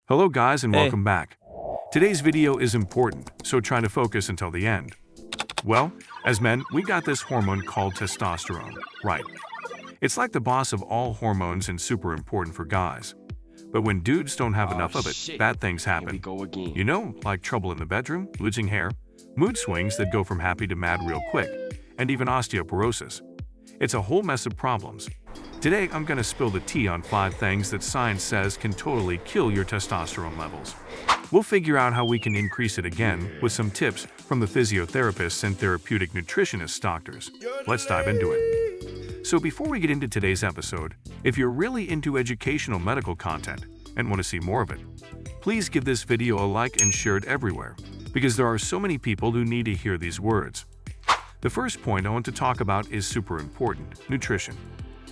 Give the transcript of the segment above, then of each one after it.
Hello guys and Hey. welcome back. Today's video is important, so try to focus until the end. Well, as men, we got this hormone called testosterone, right? It's like the boss of all hormones and super important for guys. But when dudes don't have enough of it, shit. bad things Here we happen. go again. You know, like trouble in the bedroom, losing hair, mood swings that go from happy to mad real quick, and even osteoporosis. It's a whole mess of problems. Today, I'm gonna spill the tea on 5 things that science says can totally kill your testosterone levels. We'll figure out how we can increase it again with some tips from the physiotherapists and therapeutic nutritionist doctors. Let's dive into it. So before we get into today's episode, if you're really into educational medical content and want to see more of it, please give this video a like and share it everywhere, because there are so many people who need to hear these words. The first point I want to talk about is super important: nutrition.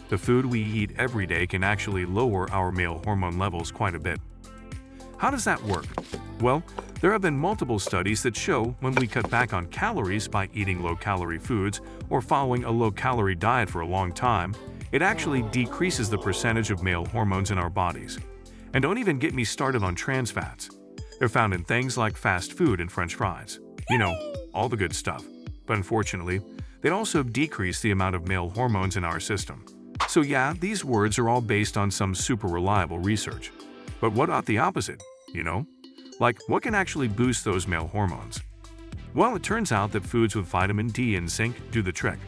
The food we eat every day can actually lower our male hormone levels quite a bit. How does that work? Well, there have been multiple studies that show when we cut back on calories by eating low-calorie foods or following a low-calorie diet for a long time, it actually decreases the percentage of male hormones in our bodies. And don't even get me started on trans fats. They're found in things like fast food and French fries. You know, all the good stuff. But unfortunately, they also decrease the amount of male hormones in our system. So yeah, these words are all based on some super reliable research. But what about the opposite, you know? Like, what can actually boost those male hormones? Well, it turns out that foods with vitamin D and zinc do the trick.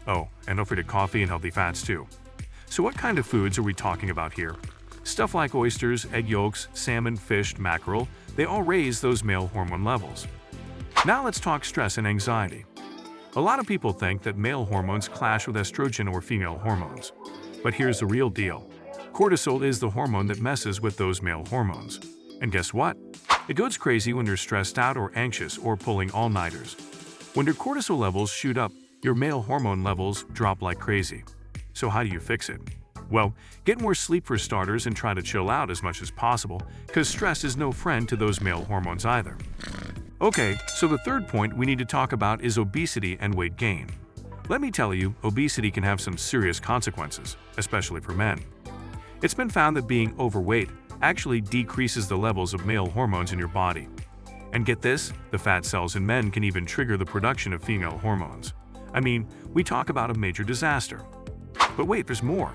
Oh, and don't forget coffee and healthy fats too. So what kind of foods are we talking about here? Stuff like oysters, egg yolks, salmon, fish, mackerel, they all raise those male hormone levels. Now let's talk stress and anxiety. A lot of people think that male hormones clash with estrogen or female hormones. But here's the real deal. Cortisol is the hormone that messes with those male hormones. And guess what? It goes crazy when you're stressed out or anxious or pulling all-nighters. When your cortisol levels shoot up, your male hormone levels drop like crazy. So how do you fix it? Well, get more sleep for starters and try to chill out as much as possible, because stress is no friend to those male hormones either. Okay, so the third point we need to talk about is obesity and weight gain. Let me tell you, obesity can have some serious consequences, especially for men. It's been found that being overweight actually decreases the levels of male hormones in your body. And get this, the fat cells in men can even trigger the production of female hormones. I mean, we talk about a major disaster. But wait, there's more.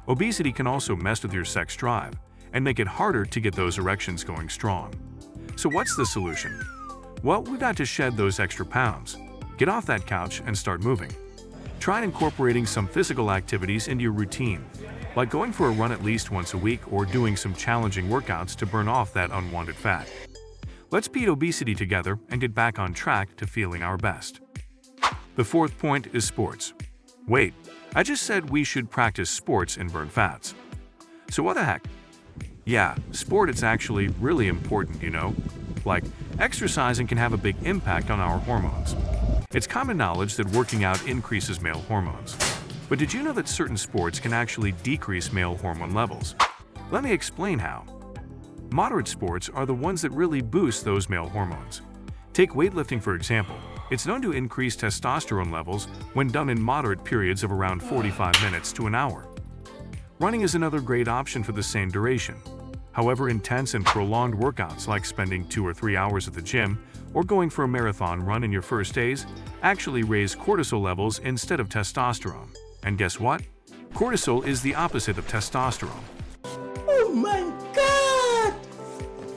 Obesity can also mess with your sex drive and make it harder to get those erections going strong. So what's the solution? Well, we've got to shed those extra pounds. Get off that couch and start moving. Try incorporating some physical activities into your routine, like going for a run at least once a week or doing some challenging workouts to burn off that unwanted fat. Let's beat obesity together and get back on track to feeling our best. The fourth point is sports. Wait, I just said we should practice sports and burn fats. So what the heck? Yeah, sport is actually really important, you know? Like, exercising can have a big impact on our hormones. It's common knowledge that working out increases male hormones. But did you know that certain sports can actually decrease male hormone levels? Let me explain how. Moderate sports are the ones that really boost those male hormones. Take weightlifting for example. It's known to increase testosterone levels when done in moderate periods of around 45 minutes to an hour. Running is another great option for the same duration. However, intense and prolonged workouts like spending 2 or 3 hours at the gym or going for a marathon run in your first days actually raise cortisol levels instead of testosterone. And guess what? Cortisol is the opposite of testosterone. Oh my God!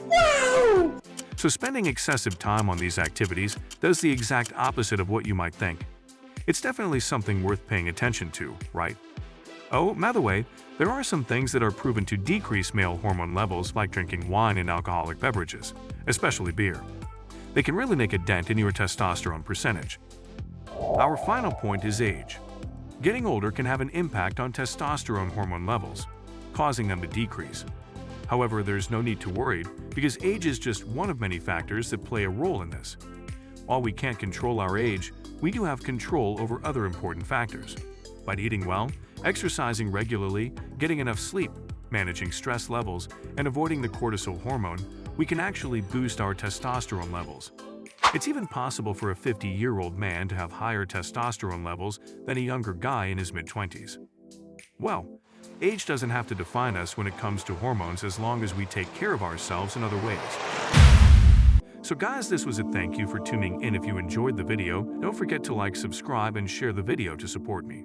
Wow! So spending excessive time on these activities does the exact opposite of what you might think. It's definitely something worth paying attention to, right? Oh, by the way, there are some things that are proven to decrease male hormone levels, like drinking wine and alcoholic beverages, especially beer. They can really make a dent in your testosterone percentage. Our final point is age. Getting older can have an impact on testosterone hormone levels, causing them to decrease. However, there's no need to worry, because age is just one of many factors that play a role in this. While we can't control our age, we do have control over other important factors. By eating well, exercising regularly, getting enough sleep, managing stress levels, and avoiding the cortisol hormone, we can actually boost our testosterone levels. It's even possible for a 50-year-old man to have higher testosterone levels than a younger guy in his mid-20s. Well, Age doesn't have to define us when it comes to hormones as long as we take care of ourselves in other ways. So guys, this was it. Thank you for tuning in. If you enjoyed the video, don't forget to like, subscribe, and share the video to support me.